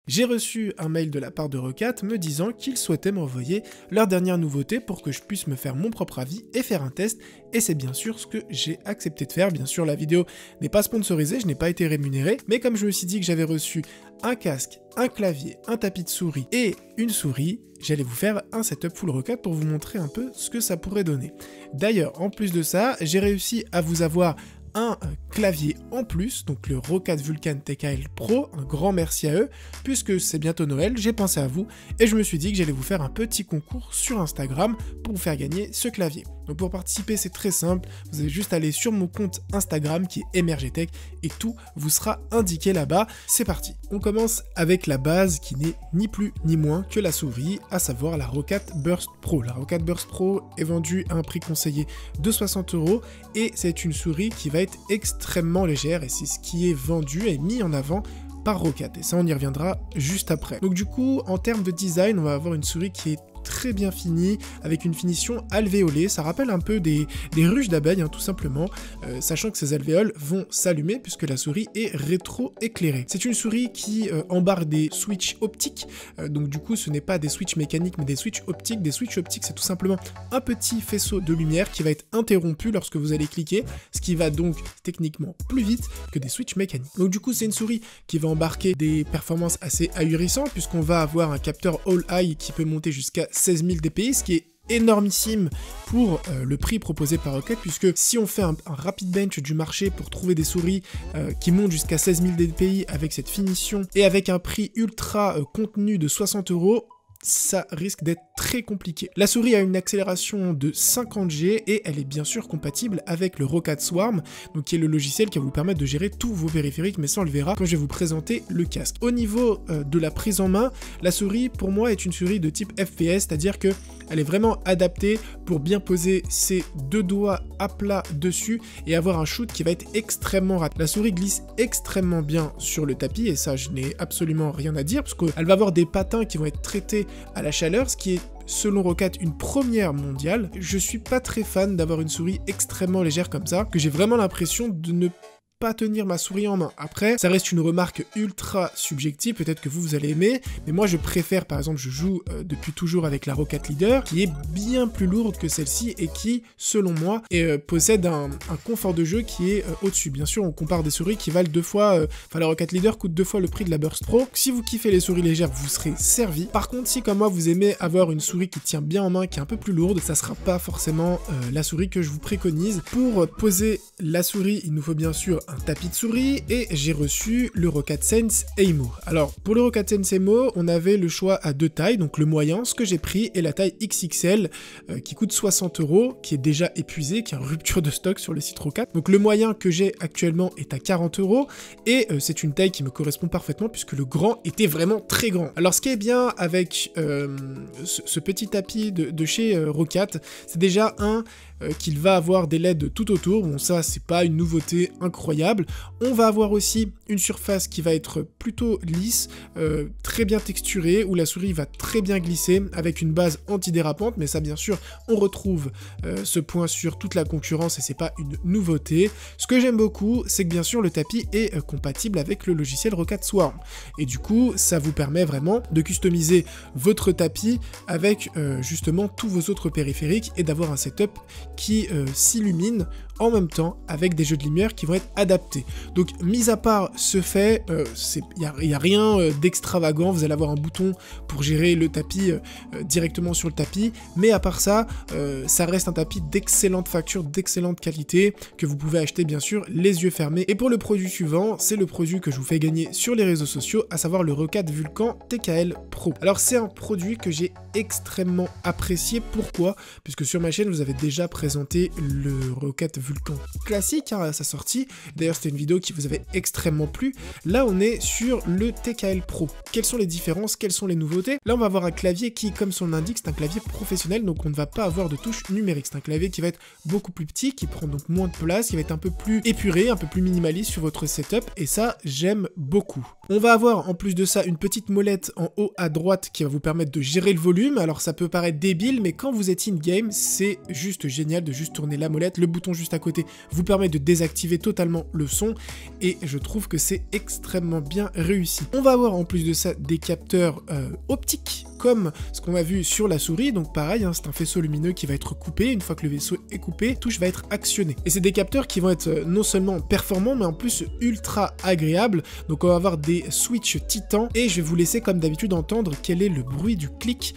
j'ai reçu un mail de la part de Roccat me disant qu'ils souhaitaient m'envoyer leur dernière nouveauté pour que je puisse me faire mon propre avis et faire un test, et c'est bien sûr ce que j'ai accepté de faire. Bien sûr, la vidéo n'est pas sponsorisée, je n'ai pas été rémunéré, mais comme je me suis dit que j'avais reçu un casque, un clavier, un tapis de souris et une souris, j'allais vous faire un setup full Roccat pour vous montrer un peu ce que ça pourrait donner. D'ailleurs, en plus de ça, j'ai réussi à vous avoir un clavier en plus, donc le Roccat Vulcan TKL Pro, un grand merci à eux, puisque c'est bientôt Noël, j'ai pensé à vous, et je me suis dit que j'allais vous faire un petit concours sur Instagram pour vous faire gagner ce clavier. Donc pour participer, c'est très simple, vous allez juste aller sur mon compte Instagram qui est Emergetech, et tout vous sera indiqué là-bas. C'est parti. On commence avec la base qui n'est ni plus ni moins que la souris, à savoir la Roccat Burst Pro. La Roccat Burst Pro est vendue à un prix conseillé de 60 €, et c'est une souris qui va être extrêmement légère, et c'est ce qui est vendu et mis en avant par Roccat, et ça on y reviendra juste après. Donc du coup, en termes de design, on va avoir une souris qui est très bien finie, avec une finition alvéolée. Ça rappelle un peu des ruches d'abeilles, tout simplement, sachant que ces alvéoles vont s'allumer puisque la souris est rétro-éclairée. C'est une souris qui embarque des switches optiques, donc du coup ce n'est pas des switches mécaniques mais des switches optiques. Des switches optiques, c'est tout simplement un petit faisceau de lumière qui va être interrompu lorsque vous allez cliquer, ce qui va donc techniquement plus vite que des switches mécaniques. Donc du coup c'est une souris qui va embarquer des performances assez ahurissantes, puisqu'on va avoir un capteur All-Eye qui peut monter jusqu'à 16 000 dpi, ce qui est énormissime pour le prix proposé par Roccat, puisque si on fait un rapid bench du marché pour trouver des souris qui montent jusqu'à 16 000 dpi avec cette finition et avec un prix ultra contenu de 60 €, ça risque d'être très compliqué. La souris a une accélération de 50G et elle est bien sûr compatible avec le Roccat Swarm, donc qui est le logiciel qui va vous permettre de gérer tous vos périphériques, mais ça on le verra quand je vais vous présenter le casque. Au niveau de la prise en main, la souris pour moi est une souris de type FPS, c'est-à-dire que elle est vraiment adaptée pour bien poser ses deux doigts à plat dessus et avoir un shoot qui va être extrêmement rapide. La souris glisse extrêmement bien sur le tapis, et ça je n'ai absolument rien à dire, parce qu'elle va avoir des patins qui vont être traités à la chaleur, ce qui est selon Roccat une première mondiale. Je suis pas très fan d'avoir une souris extrêmement légère comme ça, que j'ai vraiment l'impression de ne pas tenir ma souris en main. Après, ça reste une remarque ultra subjective, peut-être que vous allez aimer, mais moi je préfère, par exemple, je joue depuis toujours avec la Roccat Leader, qui est bien plus lourde que celle-ci et qui, selon moi, possède un confort de jeu qui est au-dessus. Bien sûr, on compare des souris qui valent la Roccat Leader coûte 2 fois le prix de la Burst Pro. Si vous kiffez les souris légères, vous serez servi. Par contre, si comme moi, vous aimez avoir une souris qui tient bien en main, qui est un peu plus lourde, ça sera pas forcément la souris que je vous préconise. Pour poser la souris, il nous faut bien sûr un tapis de souris, et j'ai reçu le Roccat Sense Aimo. Alors pour le Roccat Sense Aimo, on avait le choix à deux tailles, donc le moyen, ce que j'ai pris, et la taille XXL qui coûte 60 €, qui est déjà épuisé, qui est en rupture de stock sur le site Roccat. Donc le moyen que j'ai actuellement est à 40 €, et c'est une taille qui me correspond parfaitement puisque le grand était vraiment très grand. Alors ce qui est bien avec ce petit tapis de chez Roccat, c'est déjà qu'il va avoir des LED tout autour. Bon, ça c'est pas une nouveauté incroyable. On va avoir aussi une surface qui va être plutôt lisse, très bien texturée, où la souris va très bien glisser avec une base antidérapante, mais ça bien sûr on retrouve ce point sur toute la concurrence et c'est pas une nouveauté. Ce que j'aime beaucoup, c'est que bien sûr le tapis est compatible avec le logiciel Roccat Swarm, et du coup ça vous permet vraiment de customiser votre tapis avec justement tous vos autres périphériques et d'avoir un setup qui s'illumine en même temps avec des jeux de lumière qui vont être adaptés. Donc mis à part ce fait, il n'y a rien d'extravagant. Vous allez avoir un bouton pour gérer le tapis directement sur le tapis, mais à part ça, ça reste un tapis d'excellente facture, d'excellente qualité, que vous pouvez acheter bien sûr les yeux fermés. Et pour le produit suivant, c'est le produit que je vous fais gagner sur les réseaux sociaux, à savoir le Roccat Vulcan TKL Pro. Alors c'est un produit que j'ai extrêmement apprécié. Pourquoi? Puisque sur ma chaîne vous avez déjà présenté le Roccat Vulcan classique à sa sortie. D'ailleurs c'était une vidéo qui vous avait extrêmement plu. Là on est sur le TKL Pro. Quelles sont les différences? Quelles sont les nouveautés? Là on va avoir un clavier qui, comme son l'indique, c'est un clavier professionnel, donc on ne va pas avoir de touches numériques. C'est un clavier qui va être beaucoup plus petit, qui prend donc moins de place, qui va être un peu plus épuré, un peu plus minimaliste sur votre setup, et ça j'aime beaucoup. On va avoir en plus de ça une petite molette en haut à droite qui va vous permettre de gérer le volume. Alors ça peut paraître débile, mais quand vous êtes in-game, c'est juste génial de juste tourner la molette, le bouton juste à à côté vous permet de désactiver totalement le son et je trouve que c'est extrêmement bien réussi. On va avoir en plus de ça des capteurs optiques comme ce qu'on a vu sur la souris, donc pareil, hein, c'est un faisceau lumineux qui va être coupé. Une fois que le vaisseau est coupé, la touche va être actionnée. Et c'est des capteurs qui vont être non seulement performants, mais en plus ultra agréables. Donc on va avoir des switches Titan et je vais vous laisser comme d'habitude entendre quel est le bruit du clic.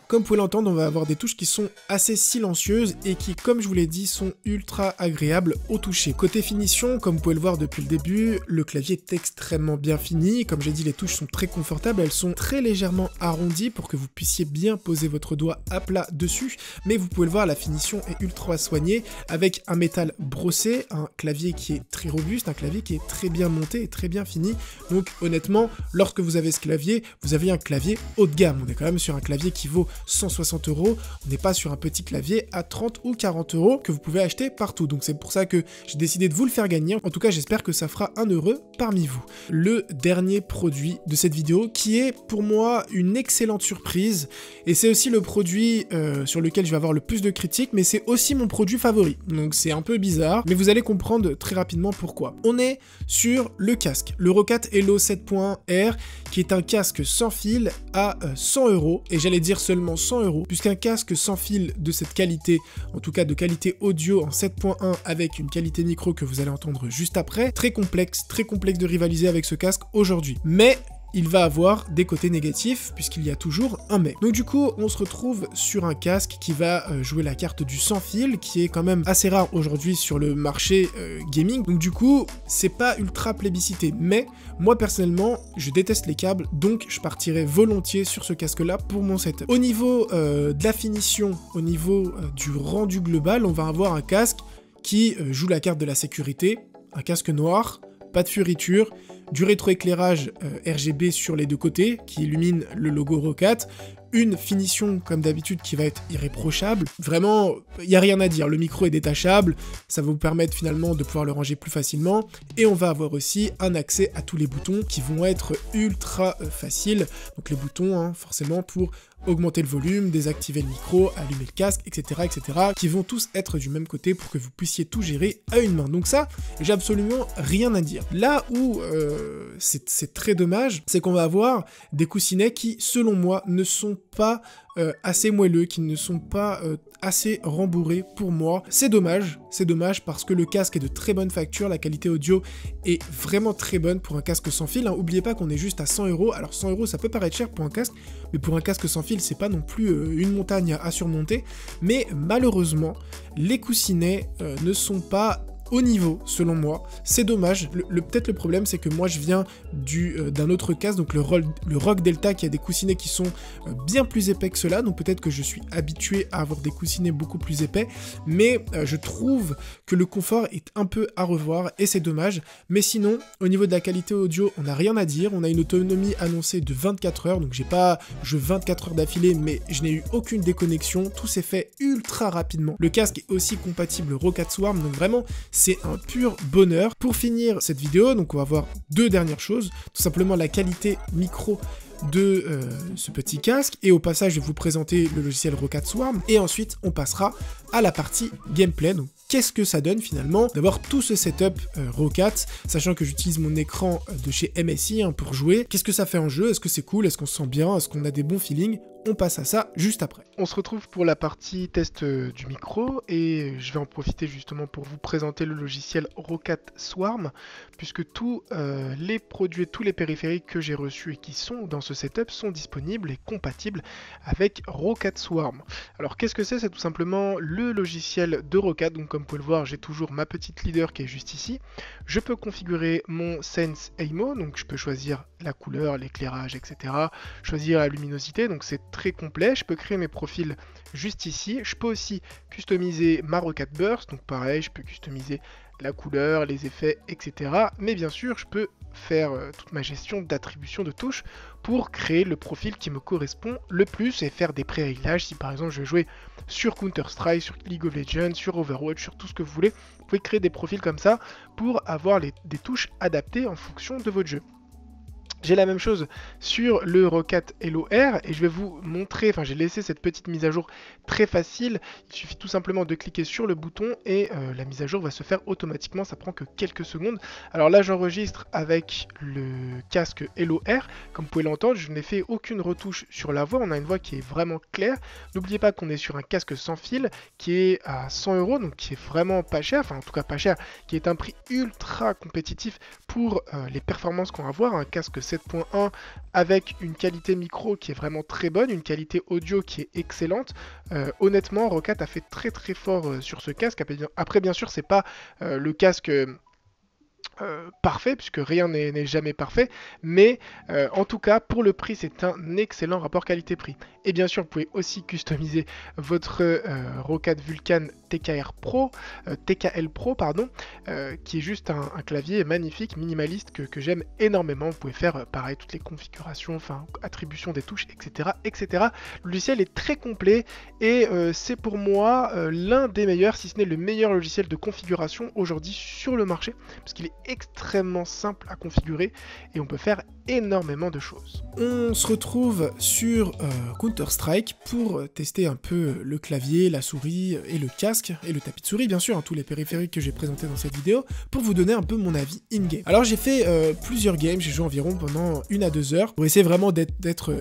Comme vous pouvez l'entendre, on va avoir des touches qui sont assez silencieuses et qui, comme je vous l'ai dit, sont ultra agréables au toucher. Côté finition, comme vous pouvez le voir depuis le début, le clavier est extrêmement bien fini. Comme j'ai dit, les touches sont très confortables, elles sont très légèrement arrondies pour que vous puissiez bien poser votre doigt à plat dessus. Mais vous pouvez le voir, la finition est ultra soignée avec un métal brossé, un clavier qui est très robuste, un clavier qui est très bien monté et très bien fini. Donc honnêtement, lorsque vous avez ce clavier, vous avez un clavier haut de gamme. On est quand même sur un clavier qui vaut 160 €, on n'est pas sur un petit clavier à 30 ou 40 € que vous pouvez acheter partout. Donc c'est pour ça que j'ai décidé de vous le faire gagner. En tout cas, j'espère que ça fera un heureux parmi vous. Le dernier produit de cette vidéo qui est pour moi une excellente surprise et c'est aussi le produit sur lequel je vais avoir le plus de critiques, mais c'est aussi mon produit favori. Donc c'est un peu bizarre, mais vous allez comprendre très rapidement pourquoi. On est sur le casque, le Roccat Hello 7.R qui est un casque sans fil à 100 € et j'allais dire seulement 100 €, puisqu'un casque sans fil de cette qualité, en tout cas de qualité audio en 7.1 avec une qualité micro que vous allez entendre juste après, très complexe de rivaliser avec ce casque aujourd'hui. Mais il va avoir des côtés négatifs puisqu'il y a toujours un mais. Donc du coup, on se retrouve sur un casque qui va jouer la carte du sans fil, qui est quand même assez rare aujourd'hui sur le marché gaming. Donc du coup, c'est pas ultra plébiscité, mais moi personnellement, je déteste les câbles, donc je partirai volontiers sur ce casque-là pour mon setup. Au niveau de la finition, au niveau du rendu global, on va avoir un casque qui joue la carte de la sécurité, un casque noir, pas de fioritures, du rétroéclairage RGB sur les deux côtés qui illumine le logo Roccat, une finition comme d'habitude qui va être irréprochable. Vraiment, il n'y a rien à dire, le micro est détachable, ça va vous permettre finalement de pouvoir le ranger plus facilement et on va avoir aussi un accès à tous les boutons qui vont être ultra faciles. Donc les boutons, hein, forcément pour augmenter le volume, désactiver le micro, allumer le casque, etc., qui vont tous être du même côté pour que vous puissiez tout gérer à une main. Donc ça, j'ai absolument rien à dire. Là où c'est très dommage, c'est qu'on va avoir des coussinets qui, selon moi, ne sont pas assez moelleux, qui ne sont pas assez rembourrés pour moi. C'est dommage parce que le casque est de très bonne facture, la qualité audio est vraiment très bonne pour un casque sans fil. Hein. N'oubliez pas qu'on est juste à 100 €. Alors 100 € ça peut paraître cher pour un casque, mais pour un casque sans fil, c'est pas non plus une montagne à surmonter. Mais malheureusement, les coussinets ne sont pas au niveau, selon moi. C'est dommage. Peut-être le problème, c'est que moi, je viens d'un autre casque, donc le Rock Delta, qui a des coussinets qui sont bien plus épais que cela, donc peut-être que je suis habitué à avoir des coussinets beaucoup plus épais, mais je trouve que le confort est un peu à revoir, et c'est dommage. Mais sinon, au niveau de la qualité audio, on n'a rien à dire. On a une autonomie annoncée de 24 heures, donc j'ai pas joué 24 heures d'affilée, mais je n'ai eu aucune déconnexion. Tout s'est fait ultra rapidement. Le casque est aussi compatible Roccat Swarm, donc vraiment, c'est un pur bonheur. Pour finir cette vidéo, donc on va voir deux dernières choses. Tout simplement la qualité micro de ce petit casque, et au passage je vais vous présenter le logiciel Roccat Swarm, et ensuite on passera à la partie gameplay. Donc qu'est-ce que ça donne finalement d'avoir tout ce setup Roccat, sachant que j'utilise mon écran de chez MSI hein, pour jouer. Qu'est-ce que ça fait en jeu? Est-ce que c'est cool? Est-ce qu'on se sent bien? Est-ce qu'on a des bons feelings? On passe à ça juste après. On se retrouve pour la partie test du micro et je vais en profiter justement pour vous présenter le logiciel Roccat Swarm, puisque tous les produits, tous les périphériques que j'ai reçus et qui sont dans ce setup sont disponibles et compatibles avec Roccat Swarm. Alors qu'est-ce que c'est? C'est tout simplement le logiciel de Roccat. Donc comme vous pouvez le voir, j'ai toujours ma petite leader qui est juste ici. Je peux configurer mon Sense Aimo, donc je peux choisir la couleur, l'éclairage, etc. Choisir la luminosité, donc c'est très complet. Je peux créer mes profils juste ici. Je peux aussi customiser ma Roccat Burst, donc pareil, je peux customiser la couleur, les effets, etc. Mais bien sûr, je peux faire toute ma gestion d'attribution de touches pour créer le profil qui me correspond le plus et faire des pré-réglages. Si par exemple je veux jouer sur Counter-Strike, sur League of Legends, sur Overwatch, sur tout ce que vous voulez, vous pouvez créer des profils comme ça pour avoir des touches adaptées en fonction de votre jeu. J'ai la même chose sur le Roccat Hello Air et je vais vous montrer, enfin j'ai laissé cette petite mise à jour très facile. Il suffit tout simplement de cliquer sur le bouton et la mise à jour va se faire automatiquement, ça prend que quelques secondes. Alors là j'enregistre avec le casque Hello Air, comme vous pouvez l'entendre, je n'ai fait aucune retouche sur la voix, on a une voix qui est vraiment claire. N'oubliez pas qu'on est sur un casque sans fil qui est à 100 €, donc qui est vraiment pas cher, enfin en tout cas pas cher, qui est un prix ultra compétitif pour les performances qu'on va avoir, un casque 7.1 avec une qualité micro qui est vraiment très bonne, une qualité audio qui est excellente. Honnêtement, Roccat a fait très très fort sur ce casque. Après, bien sûr, c'est pas le casque parfait, puisque rien n'est jamais parfait, mais en tout cas, pour le prix, c'est un excellent rapport qualité-prix. Et bien sûr, vous pouvez aussi customiser votre Roccat Vulcan TKL Pro, pardon, qui est juste un clavier magnifique, minimaliste, que j'aime énormément. Vous pouvez faire pareil, toutes les configurations, enfin, attribution des touches, etc., etc. Le logiciel est très complet et c'est pour moi l'un des meilleurs, si ce n'est le meilleur logiciel de configuration aujourd'hui sur le marché, parce qu'il est extrêmement simple à configurer et on peut faire énormément de choses. On se retrouve sur Counter-Strike pour tester un peu le clavier, la souris et le casque et le tapis de souris bien sûr, tous les périphériques que j'ai présentés dans cette vidéo pour vous donner un peu mon avis in-game. Alors j'ai fait plusieurs games, j'ai joué environ pendant 1 à 2 heures pour essayer vraiment d'être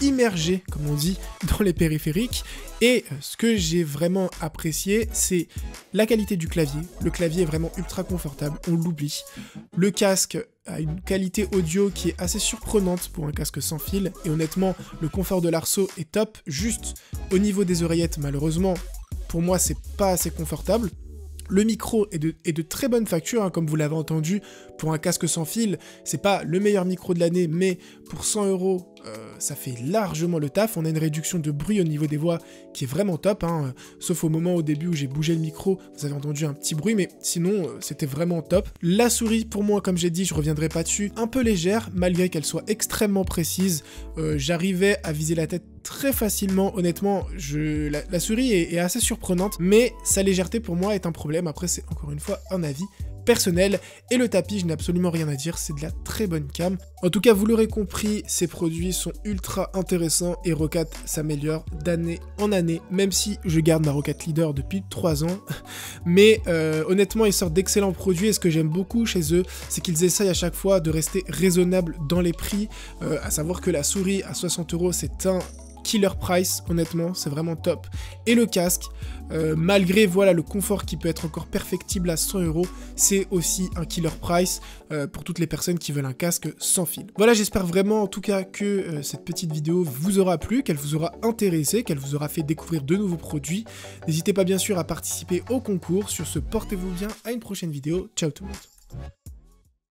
immergé, comme on dit, dans les périphériques. Et ce que j'ai vraiment apprécié, c'est la qualité du clavier. Le clavier est vraiment ultra confortable, on l'oublie. Le casque a une qualité audio qui est assez surprenante pour un casque sans fil. Et honnêtement, le confort de l'arceau est top. Juste au niveau des oreillettes, malheureusement, pour moi, c'est pas assez confortable. Le micro est de très bonne facture, hein, comme vous l'avez entendu, pour un casque sans fil, c'est pas le meilleur micro de l'année, mais pour 100 €, ça fait largement le taf. On a une réduction de bruit au niveau des voix qui est vraiment top, hein, sauf au moment au début où j'ai bougé le micro, vous avez entendu un petit bruit, mais sinon, c'était vraiment top. La souris, pour moi, comme j'ai dit, je reviendrai pas dessus, un peu légère, malgré qu'elle soit extrêmement précise. J'arrivais à viser la tête très facilement, honnêtement, la souris est assez surprenante, mais sa légèreté pour moi est un problème. Après, c'est encore une fois un avis personnel. Et le tapis, je n'ai absolument rien à dire, c'est de la très bonne cam. En tout cas, vous l'aurez compris, ces produits sont ultra intéressants et Roccat s'améliore d'année en année, même si je garde ma Roccat Leader depuis 3 ans. Mais honnêtement, ils sortent d'excellents produits et ce que j'aime beaucoup chez eux, c'est qu'ils essayent à chaque fois de rester raisonnables dans les prix, à savoir que la souris à 60 €, c'est un killer price, honnêtement, c'est vraiment top. Et le casque, malgré voilà le confort qui peut être encore perfectible à 100 €, c'est aussi un killer price pour toutes les personnes qui veulent un casque sans fil. Voilà, j'espère vraiment en tout cas que cette petite vidéo vous aura plu, qu'elle vous aura intéressé, qu'elle vous aura fait découvrir de nouveaux produits. N'hésitez pas bien sûr à participer au concours. Sur ce, portez-vous bien, à une prochaine vidéo. Ciao tout le monde.